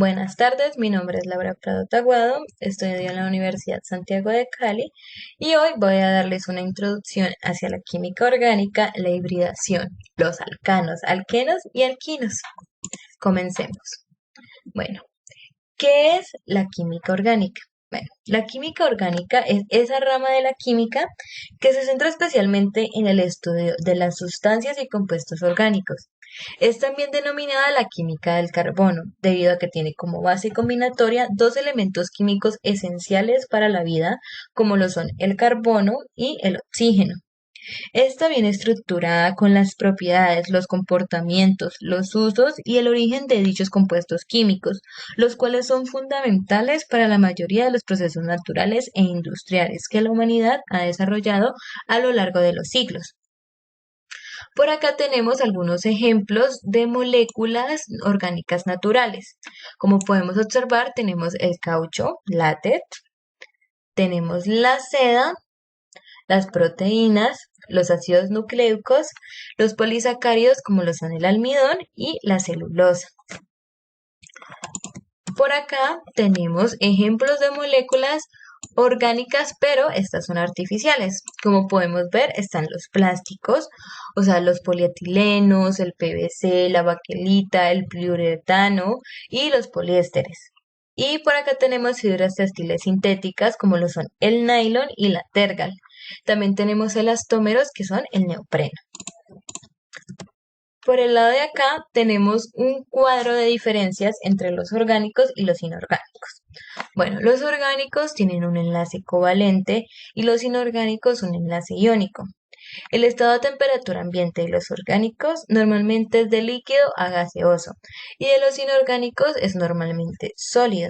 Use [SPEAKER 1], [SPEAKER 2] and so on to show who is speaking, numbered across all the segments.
[SPEAKER 1] Buenas tardes, mi nombre es Laura Prado Taguado, estudio en la Universidad Santiago de Cali y hoy voy a darles una introducción hacia la química orgánica, la hibridación, los alcanos, alquenos y alquinos. Comencemos. Bueno, ¿qué es la química orgánica? Bueno, la química orgánica es esa rama de la química que se centra especialmente en el estudio de las sustancias y compuestos orgánicos. Es también denominada la química del carbono, debido a que tiene como base combinatoria dos elementos químicos esenciales para la vida, como lo son el carbono y el oxígeno. Está bien estructurada con las propiedades, los comportamientos, los usos y el origen de dichos compuestos químicos, los cuales son fundamentales para la mayoría de los procesos naturales e industriales que la humanidad ha desarrollado a lo largo de los siglos. Por acá tenemos algunos ejemplos de moléculas orgánicas naturales. Como podemos observar, tenemos el caucho, látex, tenemos la seda, las proteínas, los ácidos nucleicos, los polisacáridos como lo son el almidón y la celulosa. Por acá tenemos ejemplos de moléculas orgánicas, pero estas son artificiales. Como podemos ver, están los plásticos, o sea, los polietilenos, el PVC, la baquelita, el poliuretano y los poliésteres. Y por acá tenemos fibras textiles sintéticas, como lo son el nylon y la tergal. También tenemos elastómeros, que son el neopreno. Por el lado de acá tenemos un cuadro de diferencias entre los orgánicos y los inorgánicos. Bueno, los orgánicos tienen un enlace covalente y los inorgánicos un enlace iónico. El estado de temperatura ambiente de los orgánicos normalmente es de líquido a gaseoso y de los inorgánicos es normalmente sólido.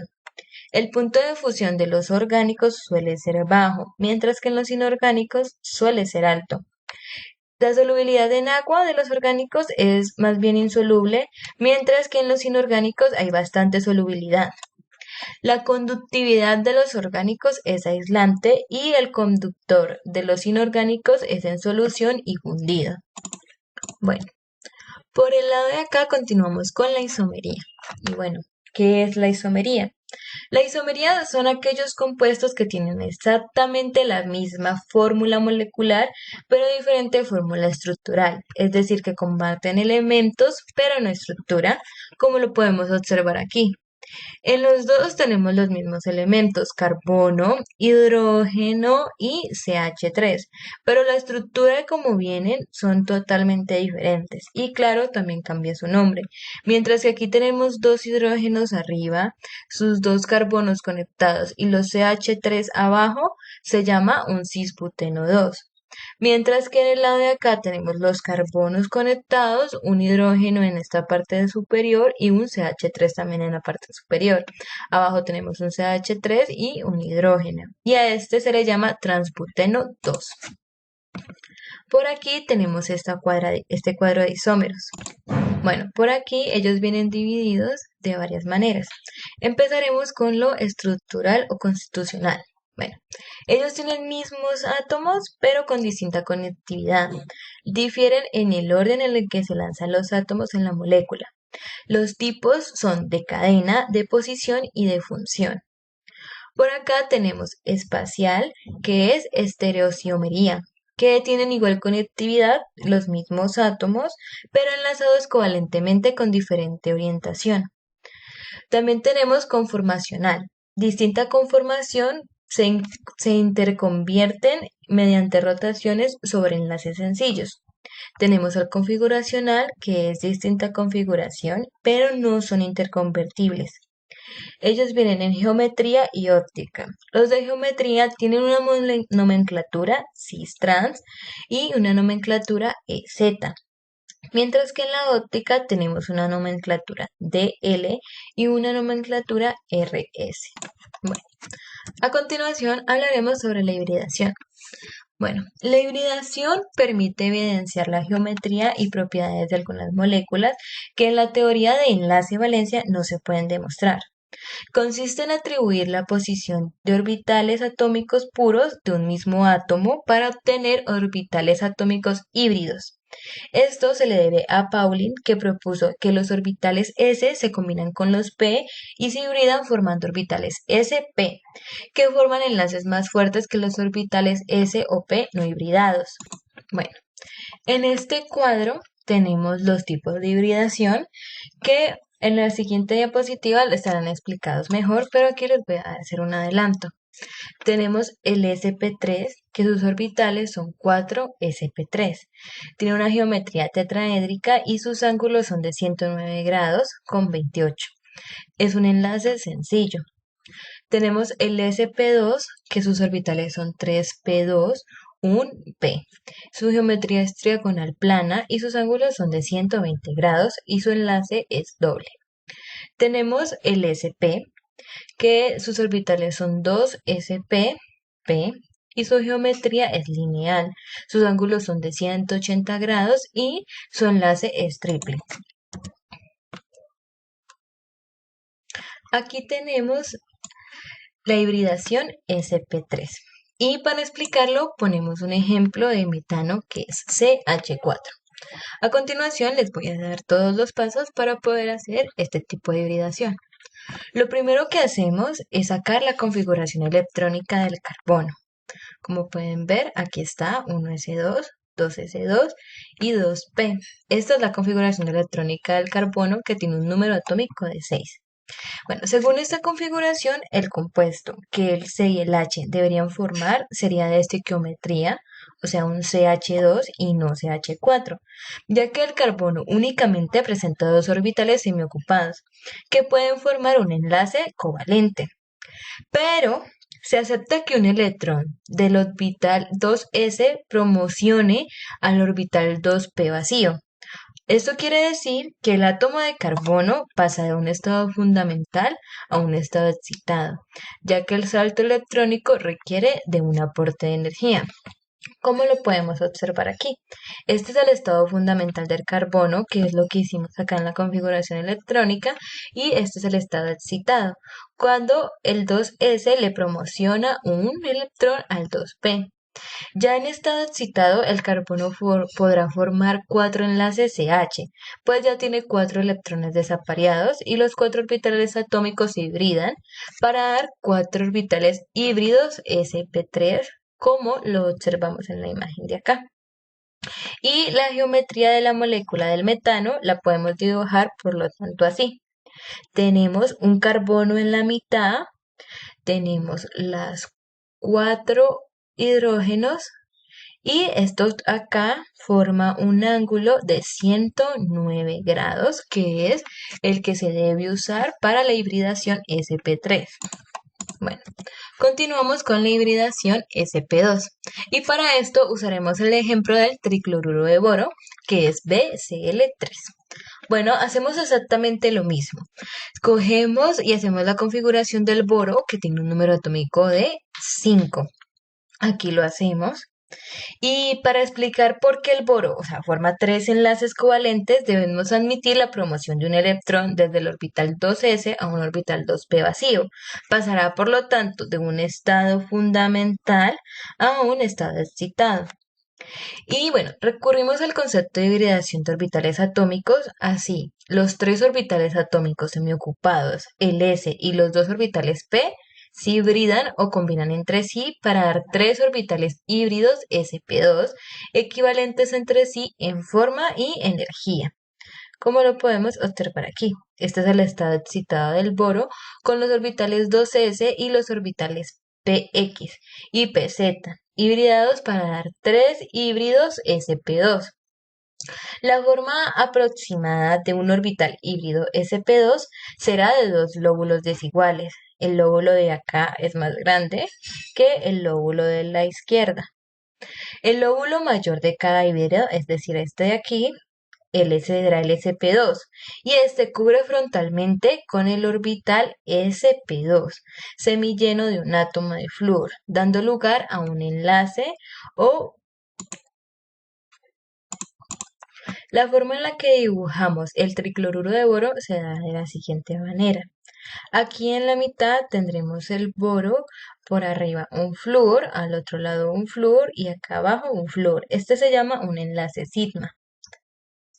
[SPEAKER 1] El punto de fusión de los orgánicos suele ser bajo, mientras que en los inorgánicos suele ser alto. La solubilidad en agua de los orgánicos es más bien insoluble, mientras que en los inorgánicos hay bastante solubilidad. La conductividad de los orgánicos es aislante y el conductor de los inorgánicos es en solución y fundido. Bueno, por el lado de acá continuamos con la isomería. Y bueno, ¿qué es la isomería? La isomería son aquellos compuestos que tienen exactamente la misma fórmula molecular, pero diferente fórmula estructural, es decir, que comparten elementos, pero no estructura, como lo podemos observar aquí. En los dos tenemos los mismos elementos, carbono, hidrógeno y CH3, pero la estructura de cómo vienen son totalmente diferentes y claro, también cambia su nombre. Mientras que aquí tenemos dos hidrógenos arriba, sus dos carbonos conectados y los CH3 abajo, se llama un cisbuteno 2. Mientras que en el lado de acá tenemos los carbonos conectados, un hidrógeno en esta parte superior y un CH3 también en la parte superior. Abajo tenemos un CH3 y un hidrógeno. Y a este se le llama transbuteno 2. Por aquí tenemos este cuadro de isómeros. Bueno, por aquí ellos vienen divididos de varias maneras. Empezaremos con lo estructural o constitucional. Bueno, ellos tienen mismos átomos, pero con distinta conectividad. Difieren en el orden en el que se lanzan los átomos en la molécula. Los tipos son de cadena, de posición y de función. Por acá tenemos espacial, que es estereoisomería, que tienen igual conectividad, los mismos átomos, pero enlazados covalentemente con diferente orientación. También tenemos conformacional. Distinta conformación se interconvierten mediante rotaciones sobre enlaces sencillos. Tenemos el configuracional, que es distinta configuración, pero no son interconvertibles. Ellos vienen en geometría y óptica. Los de geometría tienen una nomenclatura cis-trans y una nomenclatura EZ. Mientras que en la óptica tenemos una nomenclatura DL y una nomenclatura RS. Bueno, a continuación hablaremos sobre la hibridación. Bueno, la hibridación permite evidenciar la geometría y propiedades de algunas moléculas que en la teoría de enlace-valencia no se pueden demostrar. Consiste en atribuir la posición de orbitales atómicos puros de un mismo átomo para obtener orbitales atómicos híbridos. Esto se le debe a Pauling, que propuso que los orbitales s se combinan con los p y se hibridan formando orbitales sp, que forman enlaces más fuertes que los orbitales s o p no hibridados. Bueno, en este cuadro tenemos los tipos de hibridación que en la siguiente diapositiva estarán explicados mejor, pero aquí les voy a hacer un adelanto. Tenemos el sp3, que sus orbitales son 4sp3. Tiene una geometría tetraédrica y sus ángulos son de 109 grados con 28. Es un enlace sencillo. Tenemos el sp2, que sus orbitales son 3p2, un p. Su geometría es triagonal plana y sus ángulos son de 120 grados y su enlace es doble. Tenemos el sp, que sus orbitales son 2sp, p, y su geometría es lineal. Sus ángulos son de 180 grados y su enlace es triple. Aquí tenemos la hibridación sp3. Y para explicarlo ponemos un ejemplo de metano que es CH4. A continuación les voy a dar todos los pasos para poder hacer este tipo de hibridación. Lo primero que hacemos es sacar la configuración electrónica del carbono. Como pueden ver, aquí está 1s2, 2s2 y 2p. Esta es la configuración electrónica del carbono que tiene un número atómico de 6. Bueno, según esta configuración, el compuesto que el C y el H deberían formar sería de estequiometría, o sea, un CH2 y no CH4, ya que el carbono únicamente presenta dos orbitales semiocupados, que pueden formar un enlace covalente. Pero se acepta que un electrón del orbital 2s promocione al orbital 2p vacío. Esto quiere decir que el átomo de carbono pasa de un estado fundamental a un estado excitado, ya que el salto electrónico requiere de un aporte de energía. ¿Cómo lo podemos observar aquí? Este es el estado fundamental del carbono, que es lo que hicimos acá en la configuración electrónica, y este es el estado excitado, cuando el 2s le promociona un electrón al 2p. Ya en estado excitado, el carbono podrá formar 4 enlaces CH, pues ya tiene 4 electrones desapareados y los 4 orbitales atómicos se hibridan para dar 4 orbitales híbridos sp3, como lo observamos en la imagen de acá. Y la geometría de la molécula del metano la podemos dibujar por lo tanto así. Tenemos un carbono en la mitad, tenemos las 4 hidrógenos y esto acá forma un ángulo de 109 grados, que es el que se debe usar para la hibridación sp3. Bueno, continuamos con la hibridación sp2. Y para esto usaremos el ejemplo del tricloruro de boro, que es BCl3. Bueno, hacemos exactamente lo mismo. Cogemos y hacemos la configuración del boro, que tiene un número atómico de 5. Aquí lo hacemos. Y para explicar por qué el boro, o sea, forma 3 enlaces covalentes, debemos admitir la promoción de un electrón desde el orbital 2s a un orbital 2p vacío. Pasará, por lo tanto, de un estado fundamental a un estado excitado. Y bueno, recurrimos al concepto de hibridación de orbitales atómicos, así, los 3 orbitales atómicos semiocupados, el s y los 2 orbitales p, se hibridan o combinan entre sí para dar 3 orbitales híbridos sp2 equivalentes entre sí en forma y energía. Como lo podemos observar aquí, este es el estado excitado del boro con los orbitales 2s y los orbitales px y pz, hibridados para dar 3 híbridos sp2. La forma aproximada de un orbital híbrido sp2 será de dos lóbulos desiguales. El lóbulo de acá es más grande que el lóbulo de la izquierda. El lóbulo mayor de cada híbrido, es decir, este de aquí, será el sp2 y este cubre frontalmente con el orbital sp2, semilleno de un átomo de flúor, dando lugar a un enlace o la forma en la que dibujamos el tricloruro de boro se da de la siguiente manera. Aquí en la mitad tendremos el boro, por arriba un flúor, al otro lado un flúor y acá abajo un flúor. Este se llama un enlace sigma.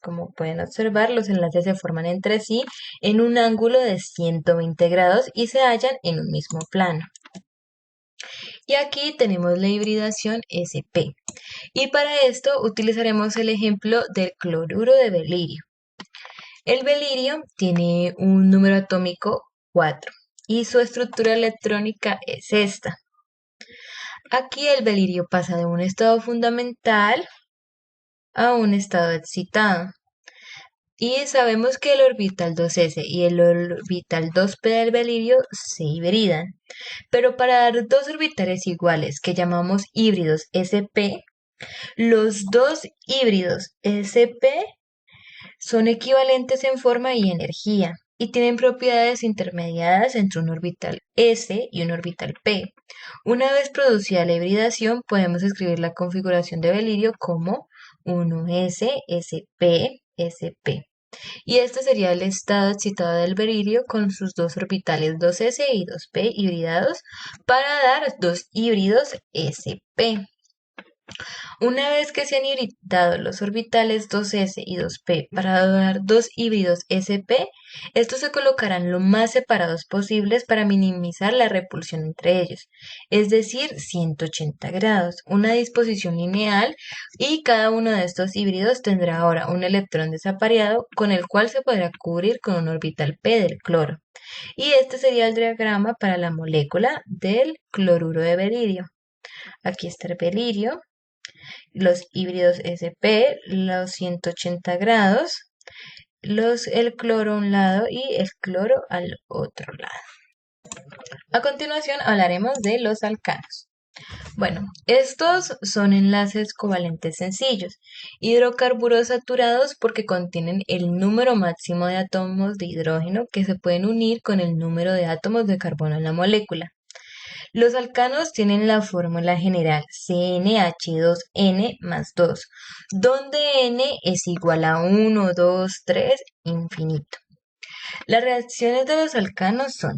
[SPEAKER 1] Como pueden observar, los enlaces se forman entre sí en un ángulo de 120 grados y se hallan en un mismo plano. Y aquí tenemos la hibridación sp. Y para esto utilizaremos el ejemplo del cloruro de belirio. El belirio tiene un número atómico 4 y su estructura electrónica es esta. Aquí el belirio pasa de un estado fundamental a un estado excitado. Y sabemos que el orbital 2s y el orbital 2p del belirio se hibridan. Pero para dar dos orbitales iguales que llamamos híbridos sp, los dos híbridos sp son equivalentes en forma y energía y tienen propiedades intermediadas entre un orbital s y un orbital p. Una vez producida la hibridación, podemos escribir la configuración de belirio como 1s, sp, sp. Y este sería el estado excitado del beririo con sus dos orbitales 2s y 2p hibridados para dar dos híbridos sp. Una vez que se han hibridado los orbitales 2s y 2p para dar dos híbridos sp, estos se colocarán lo más separados posibles para minimizar la repulsión entre ellos, es decir, 180 grados, una disposición lineal, y cada uno de estos híbridos tendrá ahora un electrón desapareado con el cual se podrá cubrir con un orbital p del cloro. Y este sería el diagrama para la molécula del cloruro de beririo. Aquí está el beririo, los híbridos sp, los 180 grados, el cloro a un lado y el cloro al otro lado. A continuación hablaremos de los alcanos. Bueno, estos son enlaces covalentes sencillos, hidrocarburos saturados porque contienen el número máximo de átomos de hidrógeno que se pueden unir con el número de átomos de carbono en la molécula. Los alcanos tienen la fórmula general CnH2n más 2, donde n es igual a 1, 2, 3, infinito. Las reacciones de los alcanos son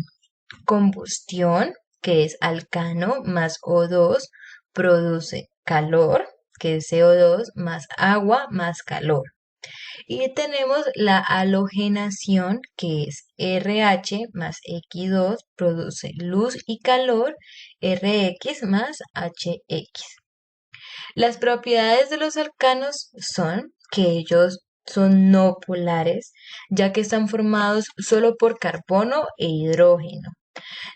[SPEAKER 1] combustión, que es alcano más O2, produce calor, que es CO2, más agua más calor. Y tenemos la halogenación, que es RH más X2, produce luz y calor, RX más HX. Las propiedades de los alcanos son que ellos son no polares, ya que están formados solo por carbono e hidrógeno.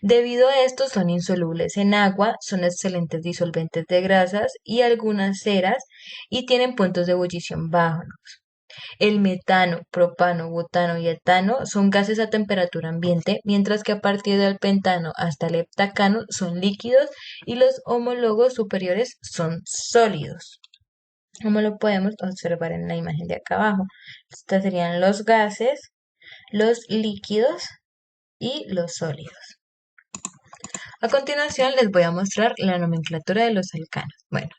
[SPEAKER 1] Debido a esto son insolubles en agua, son excelentes disolventes de grasas y algunas ceras y tienen puntos de ebullición bajos. El metano, propano, butano y etano son gases a temperatura ambiente, mientras que a partir del pentano hasta el heptacano son líquidos y los homólogos superiores son sólidos, como lo podemos observar en la imagen de acá abajo. Estos serían los gases, los líquidos y los sólidos. A continuación les voy a mostrar la nomenclatura de los alcanos. Bueno,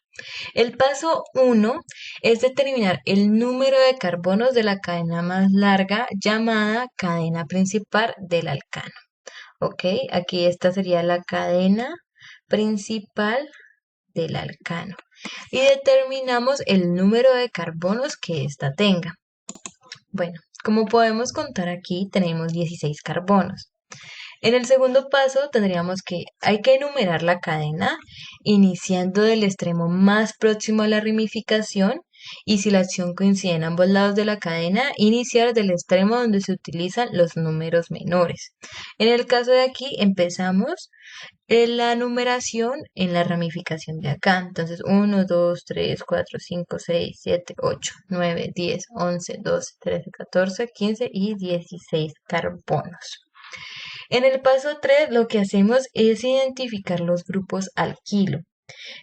[SPEAKER 1] el paso 1 es determinar el número de carbonos de la cadena más larga llamada cadena principal del alcano. Ok, aquí esta sería la cadena principal del alcano. Y determinamos el número de carbonos que ésta tenga. Bueno, como podemos contar aquí, tenemos 16 carbonos. En el segundo paso hay que enumerar la cadena, iniciando del extremo más próximo a la ramificación y si la acción coincide en ambos lados de la cadena, iniciar del extremo donde se utilizan los números menores. En el caso de aquí empezamos la numeración en la ramificación de acá. Entonces 1, 2, 3, 4, 5, 6, 7, 8, 9, 10, 11, 12, 13, 14, 15 y 16 carbonos. En el paso 3 lo que hacemos es identificar los grupos alquilo.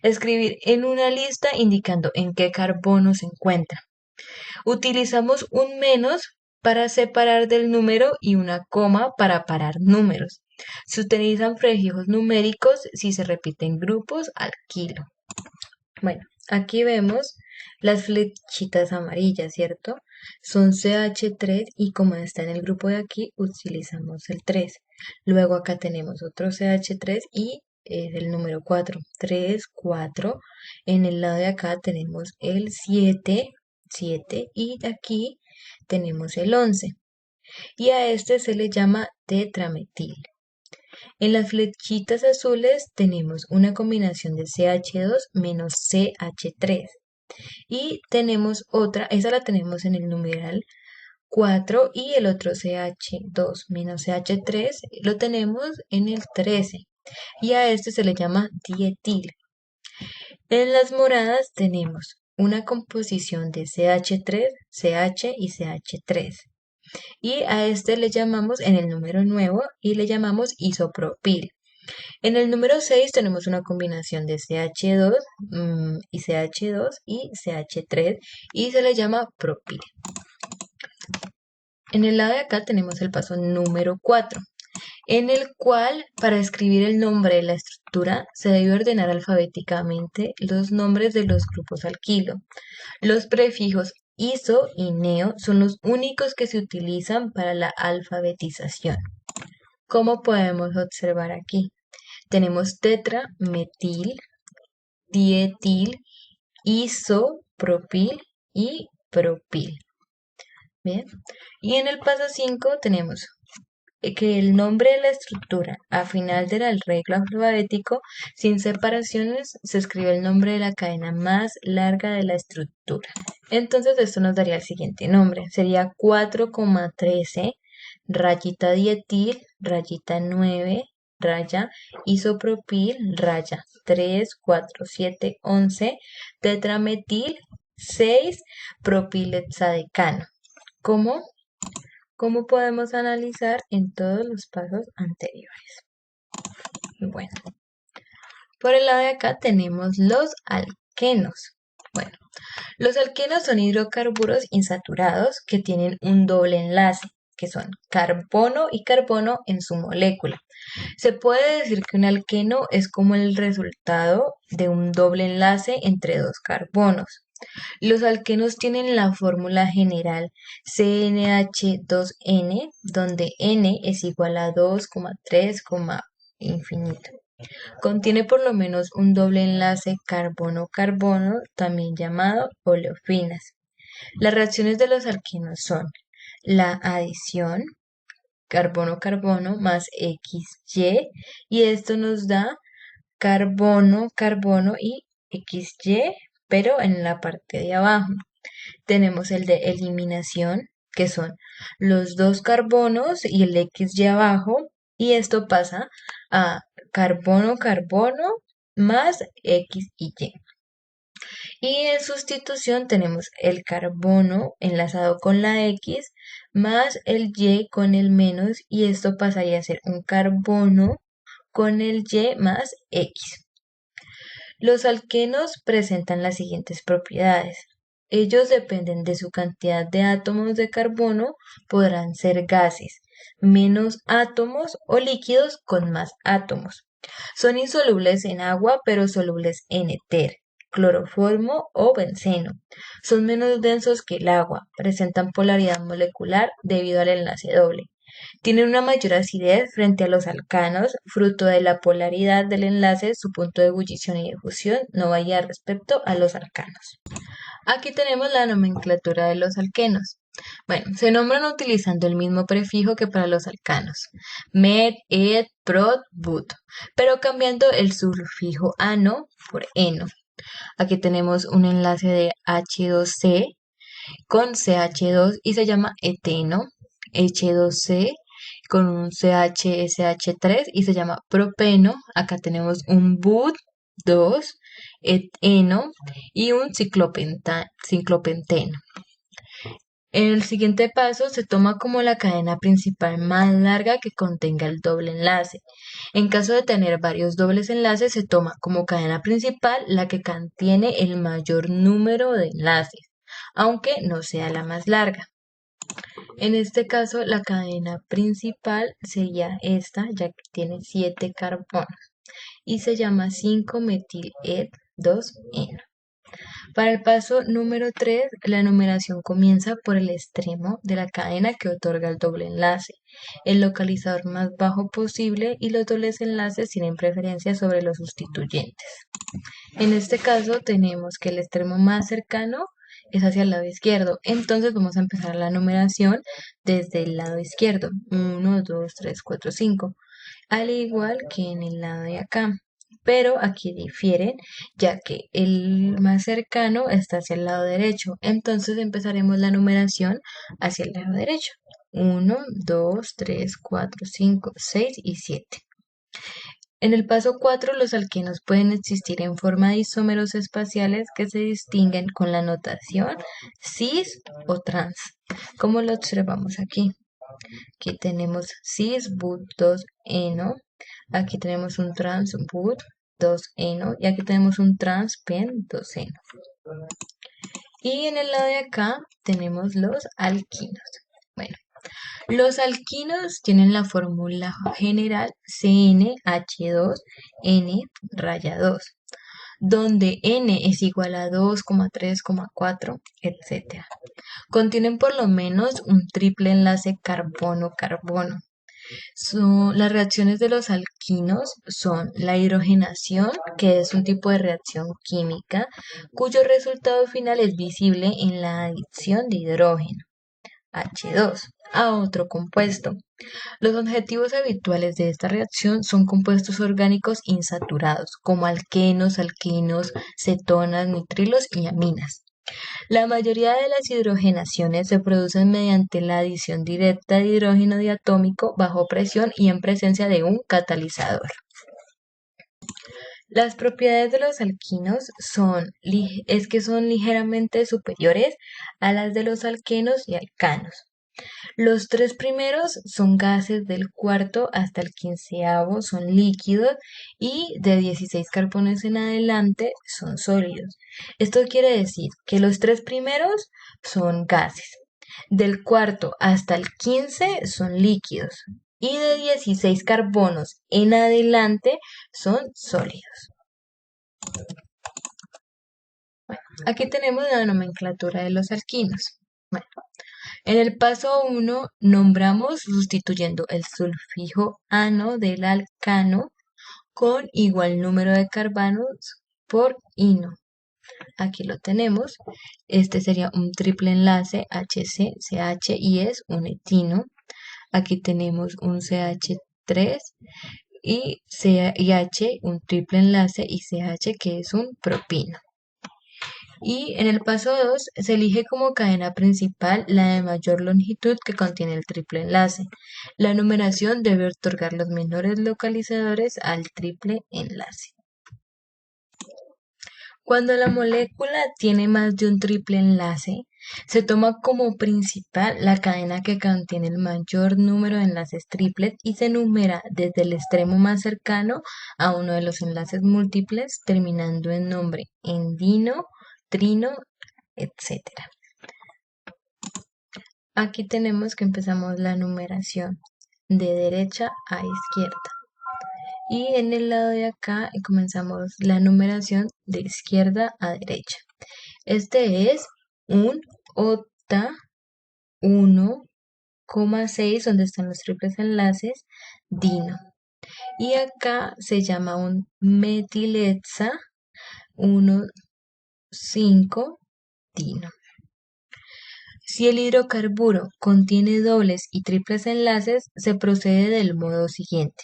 [SPEAKER 1] Escribir en una lista indicando en qué carbono se encuentra. Utilizamos un menos para separar del número y una coma para parar números. Se utilizan prefijos numéricos si se repiten grupos alquilo. Bueno, aquí vemos las flechitas amarillas, ¿cierto? Son CH3 y como está en el grupo de aquí, utilizamos el 3. Luego acá tenemos otro CH3 y es el número 4. 3, 4. En el lado de acá tenemos el 7, 7 y aquí tenemos el 11. Y a este se le llama tetrametil. En las flechitas azules tenemos una combinación de CH2 menos CH3. Y tenemos otra, esa la tenemos en el numeral 4 y el otro CH2 menos CH3 lo tenemos en el 13 y a este se le llama dietil. En las moradas tenemos una composición de CH3, CH y CH3 y a este le llamamos en el número nuevo y le llamamos isopropil. En el número 6 tenemos una combinación de CH2 y CH2 y CH3 y se le llama propil. En el lado de acá tenemos el paso número 4, en el cual para escribir el nombre de la estructura se debe ordenar alfabéticamente los nombres de los grupos alquilo. Los prefijos iso y neo son los únicos que se utilizan para la alfabetización. Como podemos observar aquí, tenemos tetra, metil, dietil, iso, propil y propil. Bien. Y en el paso 5 tenemos que el nombre de la estructura a final del arreglo alfabético sin separaciones se escribe el nombre de la cadena más larga de la estructura. Entonces esto nos daría el siguiente nombre. Sería 4,13 rayita dietil, rayita 9, raya isopropil, raya 3, 4, 7, 11, tetrametil, 6, propilhexadecano. ¿Cómo podemos analizar en todos los pasos anteriores? Bueno, por el lado de acá tenemos los alquenos. Bueno, los alquenos son hidrocarburos insaturados que tienen un doble enlace, que son carbono y carbono en su molécula. Se puede decir que un alqueno es como el resultado de un doble enlace entre dos carbonos. Los alquenos tienen la fórmula general CnH2n, donde n es igual a 2,3, infinito. Contiene por lo menos un doble enlace carbono-carbono, también llamado oleofinas. Las reacciones de los alquenos son la adición, carbono-carbono más XY, y esto nos da carbono-carbono y XY, pero en la parte de abajo. Tenemos el de eliminación, que son los dos carbonos y el XY abajo, y esto pasa a carbono-carbono más X y Y. Y en sustitución tenemos el carbono enlazado con la X más el Y con el menos, y esto pasaría a ser un carbono con el Y más X. Los alquenos presentan las siguientes propiedades. Ellos dependen de su cantidad de átomos de carbono, podrán ser gases, menos átomos o líquidos con más átomos. Son insolubles en agua, pero solubles en éter, cloroformo o benceno. Son menos densos que el agua, presentan polaridad molecular debido al enlace doble. Tienen una mayor acidez frente a los alcanos, fruto de la polaridad del enlace, su punto de ebullición y de fusión no varía respecto a los alcanos. Aquí tenemos la nomenclatura de los alquenos. Bueno, se nombran utilizando el mismo prefijo que para los alcanos, met, et, prot, but, pero cambiando el sufijo ano por eno. Aquí tenemos un enlace de H2C con CH2 y se llama eteno, H2C con un CHSH3 y se llama propeno. Acá tenemos un but 2, eteno y un ciclopenteno. En el siguiente paso se toma como la cadena principal más larga que contenga el doble enlace. En caso de tener varios dobles enlaces, se toma como cadena principal la que contiene el mayor número de enlaces, aunque no sea la más larga. En este caso, la cadena principal sería esta, ya que tiene 7 carbonos y se llama 5-metil-eth-2-eno. Para el paso número 3, la numeración comienza por el extremo de la cadena que otorga el doble enlace, el localizador más bajo posible, y los dobles enlaces tienen preferencia sobre los sustituyentes. En este caso tenemos que el extremo más cercano es hacia el lado izquierdo. Entonces vamos a empezar la numeración desde el lado izquierdo. 1, 2, 3, 4, 5. Al igual que en el lado de acá. Pero aquí difieren, ya que el más cercano está hacia el lado derecho. Entonces empezaremos la numeración hacia el lado derecho. 1, 2, 3, 4, 5, 6 y 7. En el paso 4, los alquenos pueden existir en forma de isómeros espaciales que se distinguen con la notación cis o trans, como lo observamos aquí. Aquí tenemos cis but 2-eno, aquí tenemos un trans but 2-eno y aquí tenemos un trans pen 2-eno. Y en el lado de acá tenemos los alquinos. Bueno, los alquinos tienen la fórmula general CnH2n raya 2, donde n es igual a 2, 3, 4, etc. Contienen por lo menos un triple enlace carbono-carbono. Las reacciones de los alquinos son la hidrogenación, que es un tipo de reacción química, cuyo resultado final es visible en la adición de hidrógeno, H2, a otro compuesto. Los objetivos habituales de esta reacción son compuestos orgánicos insaturados, como alquenos, alquinos, cetonas, nitrilos y aminas. La mayoría de las hidrogenaciones se producen mediante la adición directa de hidrógeno diatómico bajo presión y en presencia de un catalizador. Las propiedades de los alquinos es que son ligeramente superiores a las de los alquenos y alcanos. Los tres primeros son gases, del cuarto hasta el quinceavo son líquidos y de 16 carbones en adelante son sólidos. Esto quiere decir que los tres primeros son gases, del cuarto hasta el 15 son líquidos y de 16 carbonos en adelante son sólidos. Bueno, aquí tenemos la nomenclatura de los alquinos. Bueno, en el paso 1 nombramos sustituyendo el sulfijo ano del alcano con igual número de carbonos por ino. Aquí lo tenemos. Este sería un triple enlace HC-CH y es un etino. Aquí tenemos un CH3 y H, un triple enlace y CH que es un propino. Y en el paso 2 se elige como cadena principal la de mayor longitud que contiene el triple enlace. La numeración debe otorgar los menores localizadores al triple enlace. Cuando la molécula tiene más de un triple enlace, se toma como principal la cadena que contiene el mayor número de enlaces triples y se numera desde el extremo más cercano a uno de los enlaces múltiples, terminando en nombre endino, trino, etc. Aquí tenemos que empezamos la numeración de derecha a izquierda. Y en el lado de acá comenzamos la numeración de izquierda a derecha. Este es un octa 1,6, donde están los triples enlaces, dino. Y acá se llama un metilhexa 1,5 dino. Si el hidrocarburo contiene dobles y triples enlaces, se procede del modo siguiente.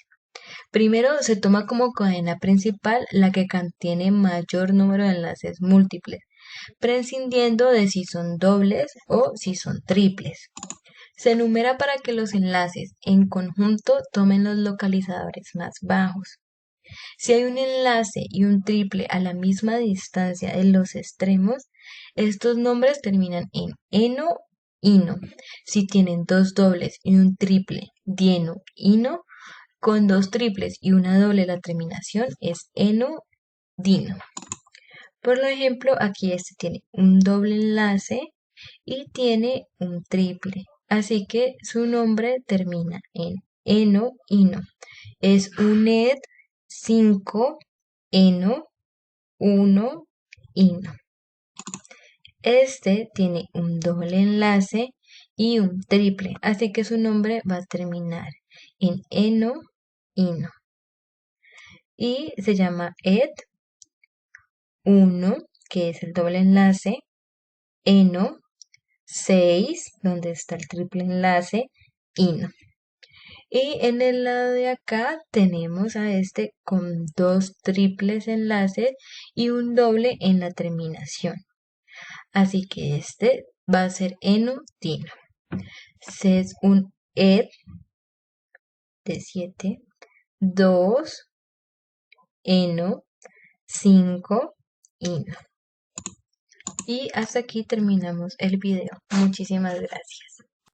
[SPEAKER 1] Primero se toma como cadena principal la que contiene mayor número de enlaces múltiples, prescindiendo de si son dobles o si son triples. Se enumera para que los enlaces en conjunto tomen los localizadores más bajos. Si hay un enlace y un triple a la misma distancia de los extremos, estos nombres terminan en eno, ino. Si tienen dos dobles y un triple, dieno, ino, con dos triples y una doble la terminación es eno, dino. Por ejemplo, aquí este tiene un doble enlace y tiene un triple. Así que su nombre termina en eno, ino. Es un ed 5 eno 1 ino. Este tiene un doble enlace y un triple, así que su nombre va a terminar en eno, ino. Y se llama ed 1, que es el doble enlace, eno, 6, donde está el triple enlace, ino. Y en el lado de acá tenemos a este con dos triples enlaces y un doble en la terminación. Así que este va a ser eno, tino. Se es un ed de 7, 2, eno, 5, ino. Y hasta aquí terminamos el video. Muchísimas gracias.